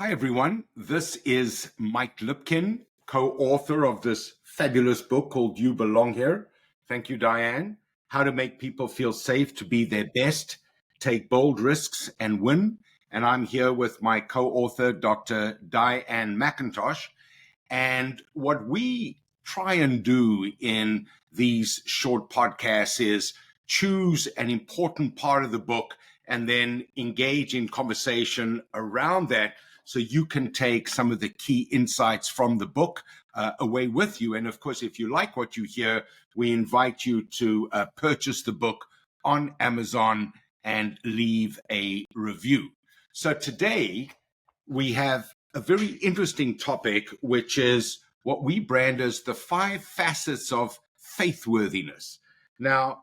Hi, everyone. This is Mike Lipkin, co-author of this fabulous book called You Belong Here. Thank you, Diane. How to make people feel safe to be their best, take bold risks, and win. And I'm here with my co-author, Dr. Diane McIntosh. And what we try and do in these short podcasts is choose an important part of the book and then engage in conversation around that, so you can take some of the key insights from the book away with you. And of course, if you like what you hear, we invite you to purchase the book on Amazon and leave a review. So today we have a very interesting topic, which is what we brand as the 5 facets of faithworthiness. Now,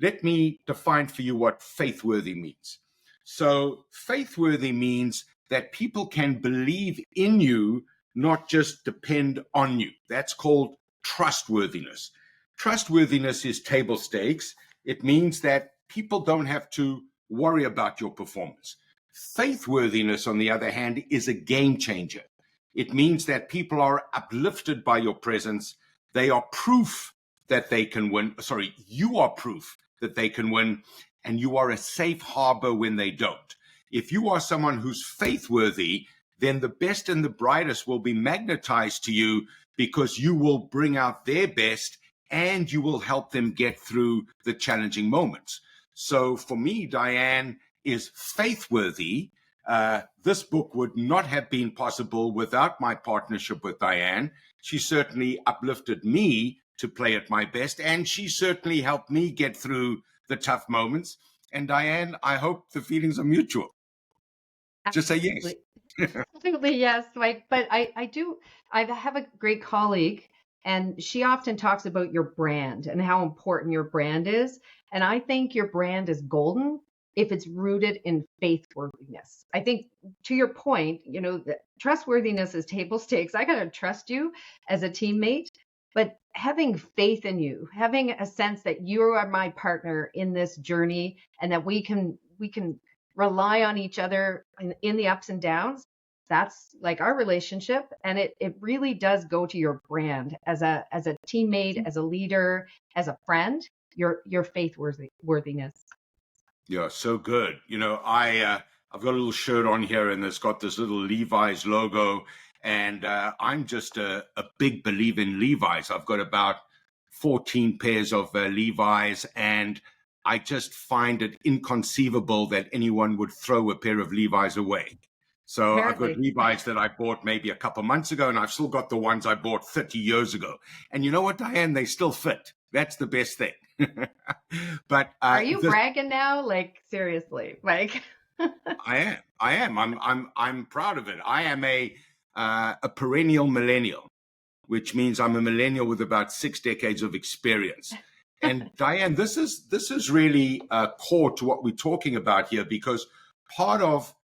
let me define for you what faithworthy means. So faithworthy means that people can believe in you, not just depend on you. That's called trustworthiness. Trustworthiness is table stakes. It means that people don't have to worry about your performance. Faithworthiness, on the other hand, is a game changer. It means that people are uplifted by your presence. They are proof that they can win. Sorry, you are proof that they can win, and you are a safe harbor when they don't. If you are someone who's faithworthy, then the best and the brightest will be magnetized to you, because you will bring out their best and you will help them get through the challenging moments. So for me, Diane is faithworthy. This book would not have been possible without my partnership with Diane. She certainly uplifted me to play at my best, and she certainly helped me get through the tough moments. And Diane, I hope the feelings are mutual. Just say yes. Absolutely, yes, Mike. But I have a great colleague, and she often talks about your brand and how important your brand is. And I think your brand is golden if it's rooted in faithworthiness. I think, to your point, that trustworthiness is table stakes. I got to trust you as a teammate, but having faith in you, having a sense that you are my partner in this journey, and that we can rely on each other in the ups and downs. That's like our relationship. And it really does go to your brand as a teammate, as a leader, as a friend, your faithworthiness. Yeah, so good. I've got a little shirt on here, and it's got this little Levi's logo. And I'm just a big believer in Levi's. I've got about 14 pairs of Levi's, and I just find it inconceivable that anyone would throw a pair of Levi's away. So Apparently. I've got Levi's that I bought maybe a couple months ago, and I've still got the ones I bought 30 years ago. And you know what, Diane? They still fit. That's the best thing. But are you bragging now? Like, seriously, Mike? I am. I'm proud of it. I am a perennial millennial, which means I'm a millennial with about 6 decades of experience. And Diane, this is really core to what we're talking about here, because part of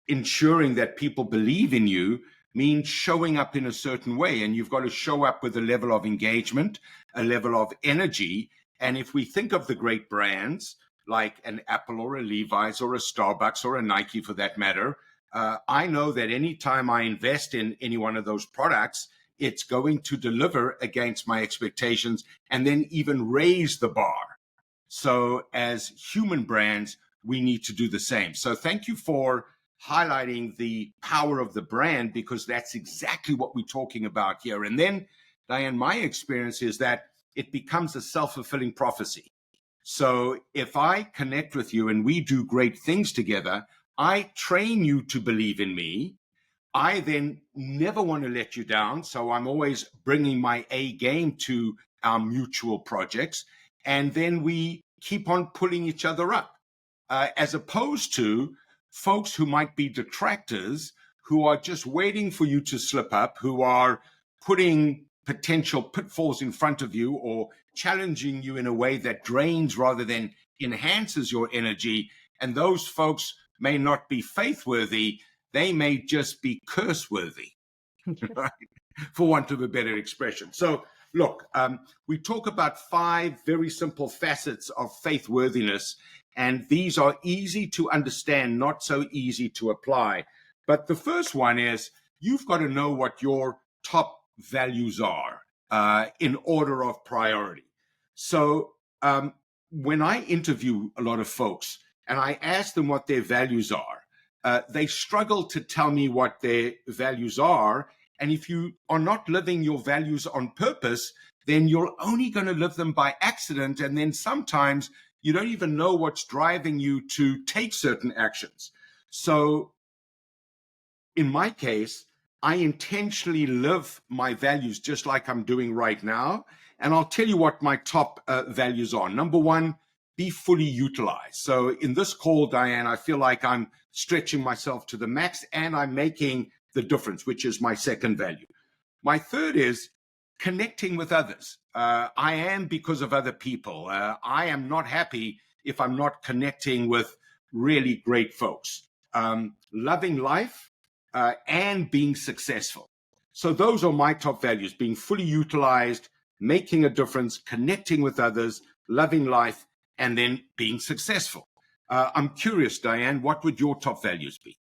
ensuring that people believe in you means showing up in a certain way. And you've got to show up with a level of engagement, a level of energy. And if we think of the great brands like an Apple or a Levi's or a Starbucks or a Nike for that matter, I know that anytime I invest in any one of those products, it's going to deliver against my expectations and then even raise the bar. So as human brands, we need to do the same. So thank you for highlighting the power of the brand, because that's exactly what we're talking about here. And then, Diane, my experience is that it becomes a self-fulfilling prophecy. So if I connect with you and we do great things together, I train you to believe in me. I then never want to let you down. So I'm always bringing my A game to our mutual projects. And then we keep on pulling each other up, as opposed to folks who might be detractors, who are just waiting for you to slip up, who are putting potential pitfalls in front of you or challenging you in a way that drains rather than enhances your energy. And those folks may not be faithworthy. They may just be curse-worthy, right? For want of a better expression. So look, we talk about 5 very simple facets of faithworthiness, and these are easy to understand, not so easy to apply. But the first one is you've got to know what your top values are in order of priority. So when I interview a lot of folks and I ask them what their values are, they struggle to tell me what their values are. And if you are not living your values on purpose, then you're only going to live them by accident. And then sometimes you don't even know what's driving you to take certain actions. So in my case, I intentionally live my values just like I'm doing right now. And I'll tell you what my top values are. Number one, be fully utilized. So in this call, Diane, I feel like I'm stretching myself to the max and I'm making the difference, which is my second value. My third is connecting with others. I am because of other people. I am not happy if I'm not connecting with really great folks. Loving life and being successful. So those are my top values: being fully utilized, making a difference, connecting with others, loving life, and then being successful. I'm curious, Diane, what would your top values be?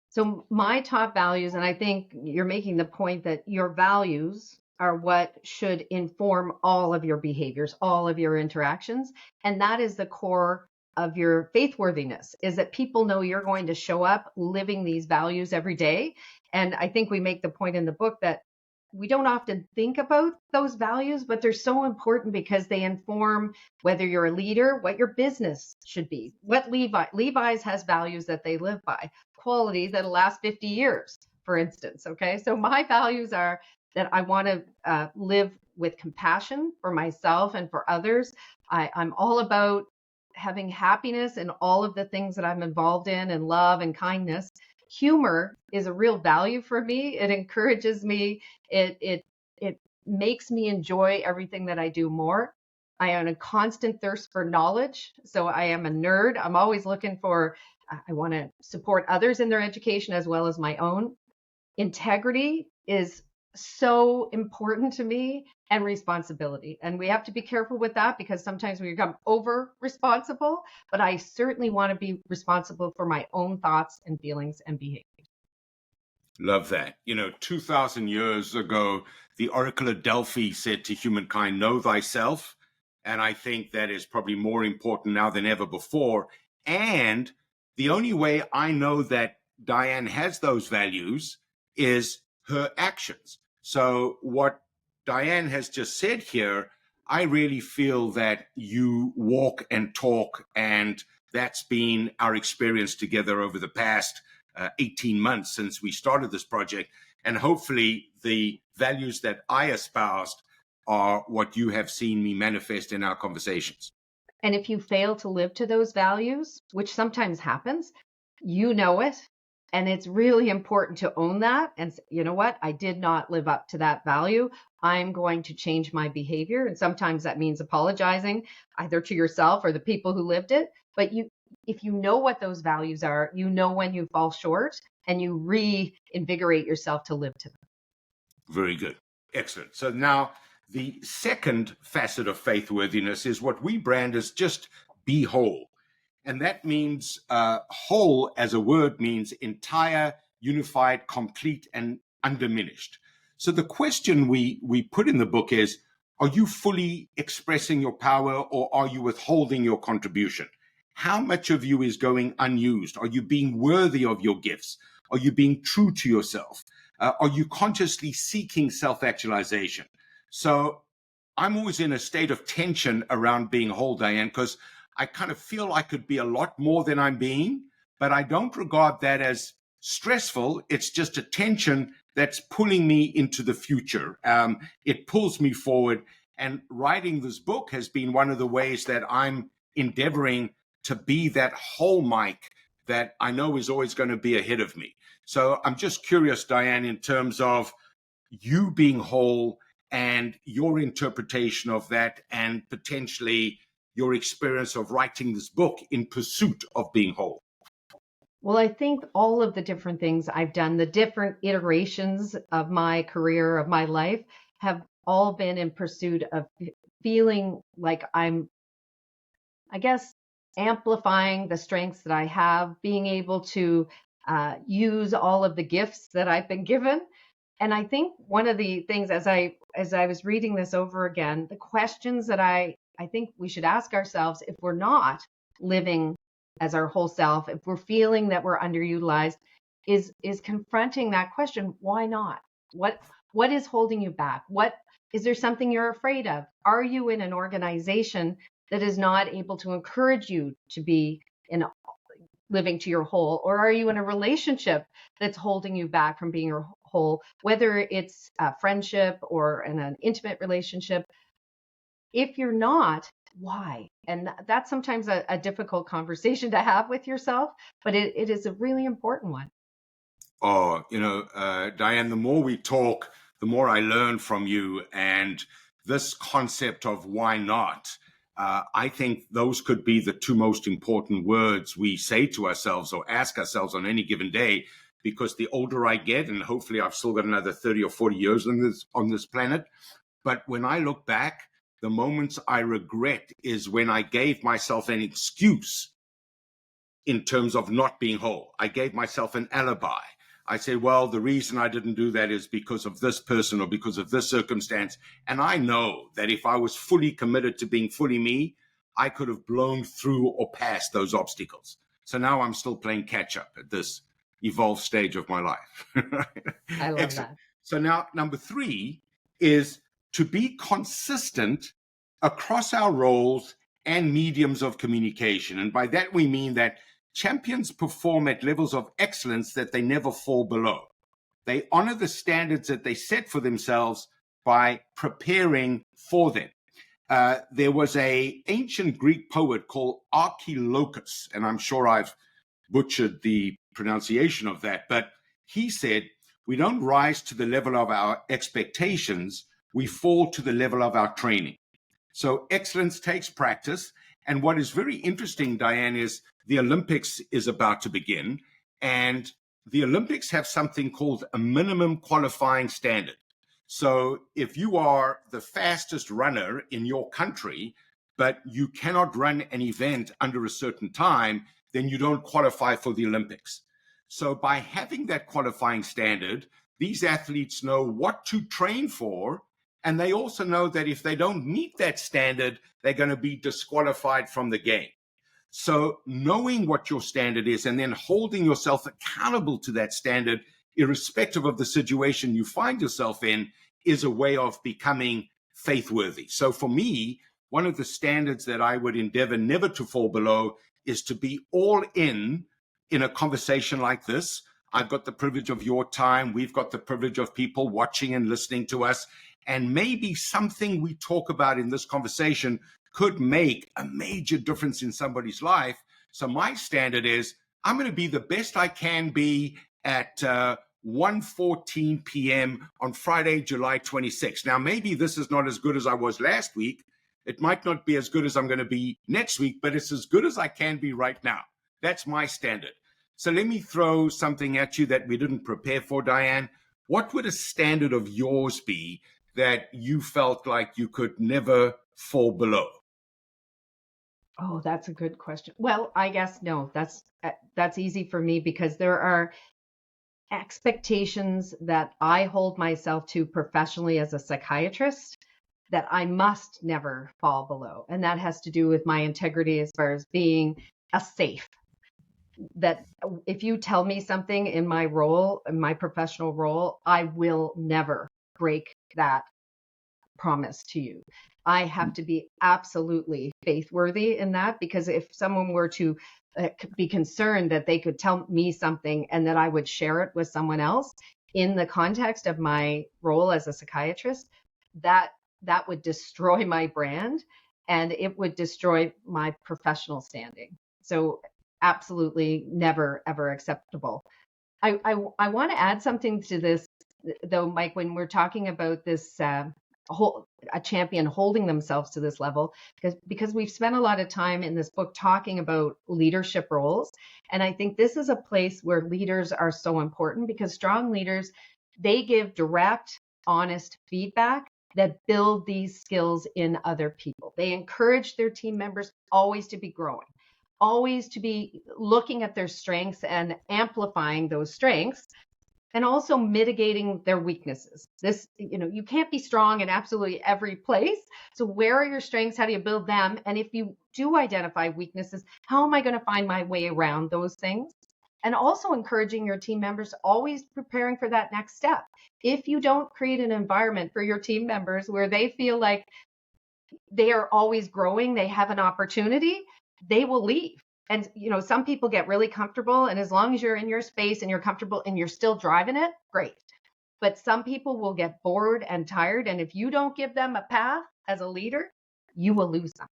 So my top values, and I think you're making the point that your values are what should inform all of your behaviors, all of your interactions. And that is the core of your faithworthiness, is that people know you're going to show up living these values every day. And I think we make the point in the book that we don't often think about those values, but they're so important because they inform whether you're a leader, what your business should be, what Levi's has values that they live by, quality that'll last 50 years, for instance. Okay. So my values are that I want to live with compassion for myself and for others. I'm all about having happiness in all of the things that I'm involved in, and love and kindness. Humor is a real value for me. It encourages me. It makes me enjoy everything that I do more. I am a constant thirst for knowledge. So I am a nerd. I'm always looking for, I want to support others in their education as well as my own. Integrity is so important to me, and responsibility. And we have to be careful with that because sometimes we become over responsible, but I certainly want to be responsible for my own thoughts and feelings and behaviors. Love that. 2,000 years ago, the Oracle of Delphi said to humankind, know thyself. And I think that is probably more important now than ever before. And the only way I know that Diane has those values is her actions. So what Diane has just said here, I really feel that you walk and talk, and that's been our experience together over the past 18 months since we started this project. And hopefully the values that I espoused are what you have seen me manifest in our conversations. And if you fail to live to those values, which sometimes happens, you know it. And it's really important to own that and say, you know what, I did not live up to that value. I'm going to change my behavior. And sometimes that means apologizing either to yourself or the people who lived it. But if you know what those values are, you know when you fall short and you reinvigorate yourself to live to them. Very good. Excellent. So now the second facet of faithworthiness is what we brand as just be whole. And that means whole as a word means entire, unified, complete, and undiminished. So the question we put in the book is, are you fully expressing your power, or are you withholding your contribution? How much of you is going unused? Are you being worthy of your gifts? Are you being true to yourself? Are you consciously seeking self-actualization? So I'm always in a state of tension around being whole, Diane, because I kind of feel I could be a lot more than I'm being, but I don't regard that as stressful. It's just a tension that's pulling me into the future. It pulls me forward. And writing this book has been one of the ways that I'm endeavoring to be that whole Mike that I know is always going to be ahead of me. So I'm just curious, Diane, in terms of you being whole and your interpretation of that, and potentially your experience of writing this book in pursuit of being whole. Well, I think all of the different things I've done, the different iterations of my career, of my life, have all been in pursuit of feeling like I'm, I guess, amplifying the strengths that I have, being able to use all of the gifts that I've been given. And I think one of the things, as I was reading this over again, the questions that I think we should ask ourselves, if we're not living as our whole self, if we're feeling that we're underutilized, is confronting that question. Why not? What is holding you back? What is there something you're afraid of? Are you in an organization that is not able to encourage you to be in living to your whole, or are you in a relationship that's holding you back from being your whole, whether it's a friendship or in an intimate relationship? If you're not, why? And that's sometimes a difficult conversation to have with yourself, but it is a really important one. Oh, Diane, the more we talk, the more I learn from you. And this concept of why not, I think those could be the two most important words we say to ourselves or ask ourselves on any given day, because the older I get, and hopefully I've still got another 30 or 40 years on this planet, but when I look back, the moments I regret is when I gave myself an excuse in terms of not being whole. I gave myself an alibi. I say, well, the reason I didn't do that is because of this person or because of this circumstance. And I know that if I was fully committed to being fully me, I could have blown through or past those obstacles. So now I'm still playing catch up at this evolved stage of my life. I love that. So now number 3 is to be consistent across our roles and mediums of communication. And by that, we mean that champions perform at levels of excellence that they never fall below. They honor the standards that they set for themselves by preparing for them. There was an ancient Greek poet called Archilochus, and I'm sure I've butchered the pronunciation of that, but he said, we don't rise to the level of our expectations, we fall to the level of our training. So excellence takes practice. And what is very interesting, Diane, is the Olympics is about to begin. And the Olympics have something called a minimum qualifying standard. So if you are the fastest runner in your country, but you cannot run an event under a certain time, then you don't qualify for the Olympics. So by having that qualifying standard, these athletes know what to train for. And they also know that if they don't meet that standard, they're going to be disqualified from the game. So knowing what your standard is and then holding yourself accountable to that standard, irrespective of the situation you find yourself in, is a way of becoming faithworthy. So for me, one of the standards that I would endeavor never to fall below is to be all in a conversation like this. I've got the privilege of your time. We've got the privilege of people watching and listening to us. And maybe something we talk about in this conversation could make a major difference in somebody's life. So my standard is I'm going to be the best I can be at 1:14 p.m. on Friday, July 26th. Now, maybe this is not as good as I was last week. It might not be as good as I'm going to be next week, but it's as good as I can be right now. That's my standard. So let me throw something at you that we didn't prepare for, Diane. What would a standard of yours be that you felt like you could never fall below? Oh, that's a good question. Well, I guess no, that's easy for me because there are expectations that I hold myself to professionally as a psychiatrist that I must never fall below. And that has to do with my integrity as far as being a safe. That if you tell me something in my role, in my professional role, I will never break that promise to you. I have to be absolutely faithworthy in that, because if someone were to be concerned that they could tell me something and that I would share it with someone else in the context of my role as a psychiatrist, that would destroy my brand and it would destroy my professional standing. So absolutely never, ever acceptable. I want to add something to this, though, Mike, when we're talking about this a champion holding themselves to this level, because we've spent a lot of time in this book talking about leadership roles. And I think this is a place where leaders are so important, because strong leaders, they give direct, honest feedback that build these skills in other people. They encourage their team members always to be growing. always to be looking at their strengths and amplifying those strengths, and also mitigating their weaknesses. This, you can't be strong in absolutely every place. So where are your strengths? How do you build them? And if you do identify weaknesses, how am I going to find my way around those things? And also encouraging your team members, always preparing for that next step. If you don't create an environment for your team members where they feel like they are always growing, they have an opportunity, they will leave. And, some people get really comfortable, and as long as you're in your space and you're comfortable and you're still driving it, great. But some people will get bored and tired. And if you don't give them a path as a leader, you will lose them.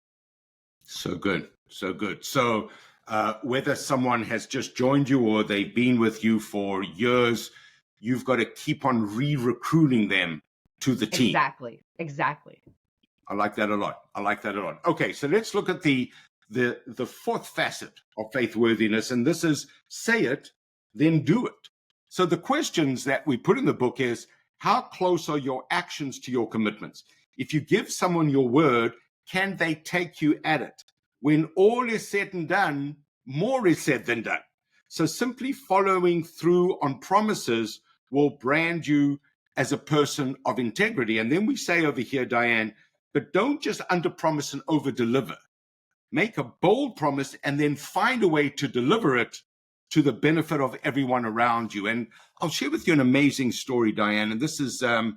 So good. So good. So whether someone has just joined you or they've been with you for years, you've got to keep on re-recruiting them to the team. Exactly. I like that a lot. Okay, so let's look at the fourth facet of faithworthiness, and this is say it, then do it. So the questions that we put in the book is, how close are your actions to your commitments? If you give someone your word, can they take you at it? When all is said and done, more is said than done. So simply following through on promises will brand you as a person of integrity. And then we say over here, Diane, but don't just under-promise and over-deliver. Make a bold promise and then find a way to deliver it to the benefit of everyone around you. And I'll share with you an amazing story, Diane. And this is a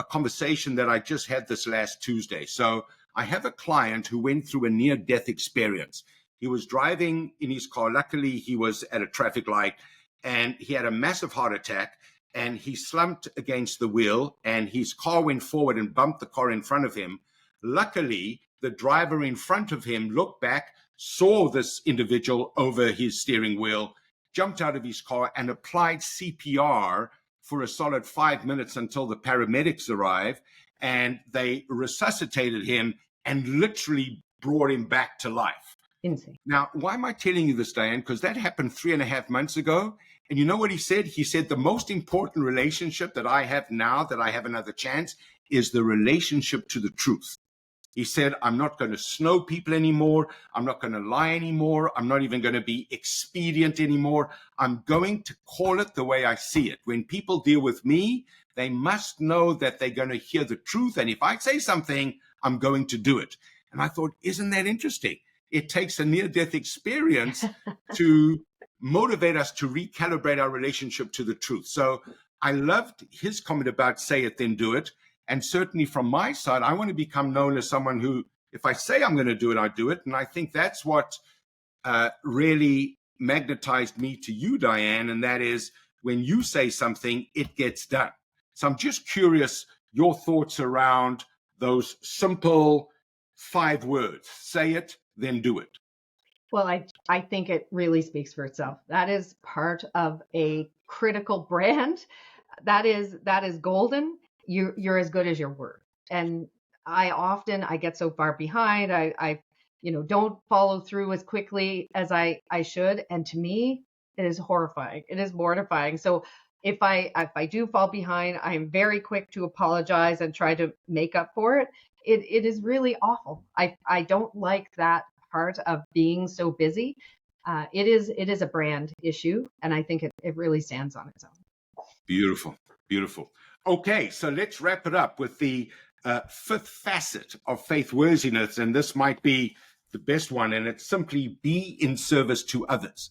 conversation that I just had this last Tuesday. So I have a client who went through a near-death experience. He was driving in his car. Luckily, he was at a traffic light, and he had a massive heart attack. And he slumped against the wheel, and his car went forward and bumped the car in front of him. Luckily, the driver in front of him looked back, saw this individual over his steering wheel, jumped out of his car and applied CPR for a solid 5 minutes until the paramedics arrived, and they resuscitated him and literally brought him back to life. Insane. Now, why am I telling you this, Diane? Because that happened 3.5 months ago. And you know what he said? He said, the most important relationship that I have now that I have another chance is the relationship to the truth. He said, I'm not going to snow people anymore. I'm not going to lie anymore. I'm not even going to be expedient anymore. I'm going to call it the way I see it. When people deal with me, they must know that they're going to hear the truth. And if I say something, I'm going to do it. And I thought, isn't that interesting? It takes a near-death experience to motivate us to recalibrate our relationship to the truth. So I loved his comment about say it, then do it. And certainly from my side, I want to become known as someone who, if I say I'm going to do it, I do it. And I think that's what really magnetized me to you, Diane. And that is when you say something, it gets done. So I'm just curious, your thoughts around those simple 5 words, say it, then do it. Well, I think it really speaks for itself. That is part of a critical brand. That is golden. You're as good as your word. And I get so far behind. I don't follow through as quickly as I should. And to me, it is horrifying. It is mortifying. So if I do fall behind, I am very quick to apologize and try to make up for it. It is really awful. I don't like that part of being so busy. It is a brand issue, and I think it really stands on its own. Beautiful. Okay, so let's wrap it up with the 5th facet of faithworthiness, and this might be the best one, and it's simply be in service to others.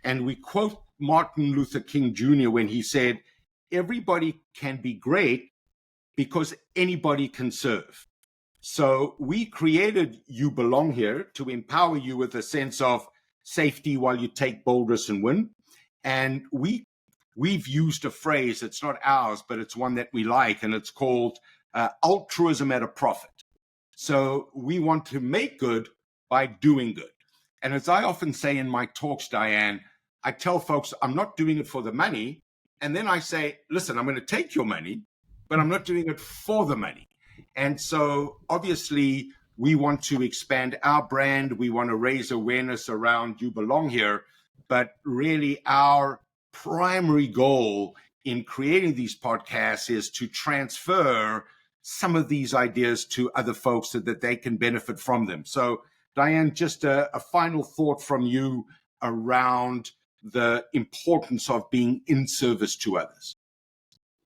And we quote Martin Luther King Jr. when he said, everybody can be great because anybody can serve. So we created You Belong Here to empower you with a sense of safety while you take bold risks and win. And we've used a phrase, it's not ours, but it's one that we like, and it's called altruism at a profit. So we want to make good by doing good. And as I often say in my talks, Diane, I tell folks I'm not doing it for the money. And then I say, listen, I'm going to take your money, but I'm not doing it for the money. And so obviously we want to expand our brand. We want to raise awareness around You Belong Here. But really our primary goal in creating these podcasts is to transfer some of these ideas to other folks so that they can benefit from them. So Diane, just a final thought from you around the importance of being in service to others.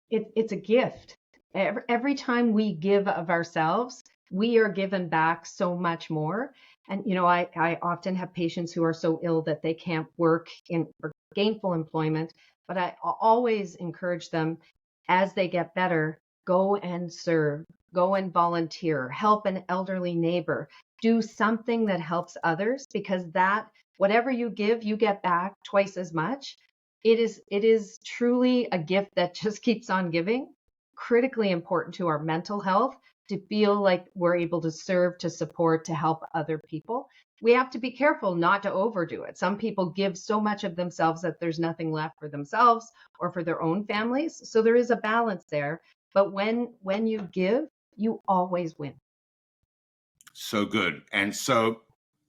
It's a gift. Every time we give of ourselves, we are given back so much more. And, I often have patients who are so ill that they can't work in gainful employment, but I always encourage them as they get better, go and serve, go and volunteer, help an elderly neighbor, do something that helps others, because that, whatever you give, you get back twice as much. It is truly a gift that just keeps on giving, critically important to our mental health, to feel like we're able to serve, to support, to help other people. We have to be careful not to overdo it. Some people give so much of themselves that there's nothing left for themselves or for their own families. So there is a balance there. But when you give, you always win. So good. And so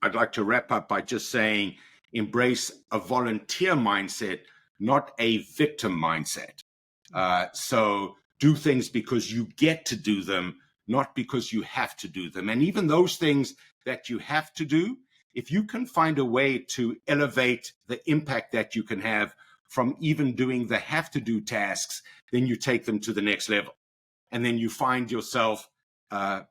I'd like to wrap up by just saying, embrace a volunteer mindset, not a victim mindset. So do things because you get to do them, not because you have to do them. And even those things that you have to do, if you can find a way to elevate the impact that you can have from even doing the have to do tasks, then you take them to the next level. And then you find yourself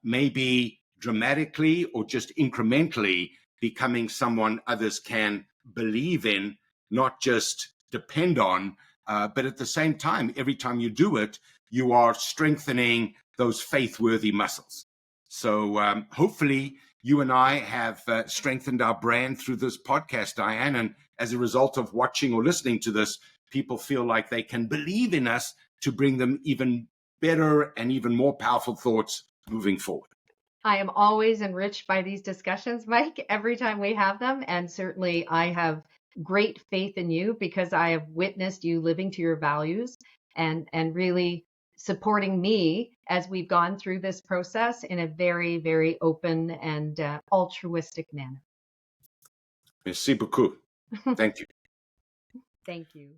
maybe dramatically or just incrementally becoming someone others can believe in, not just depend on. But at the same time, every time you do it, you are strengthening those faithworthy muscles. So hopefully you and I have strengthened our brand through this podcast, Diane. And as a result of watching or listening to this, people feel like they can believe in us to bring them even better and even more powerful thoughts moving forward. I am always enriched by these discussions, Mike, every time we have them. And certainly I have great faith in you because I have witnessed you living to your values and really supporting me as we've gone through this process in a very, very open and altruistic manner. Merci beaucoup. Thank you. Thank you.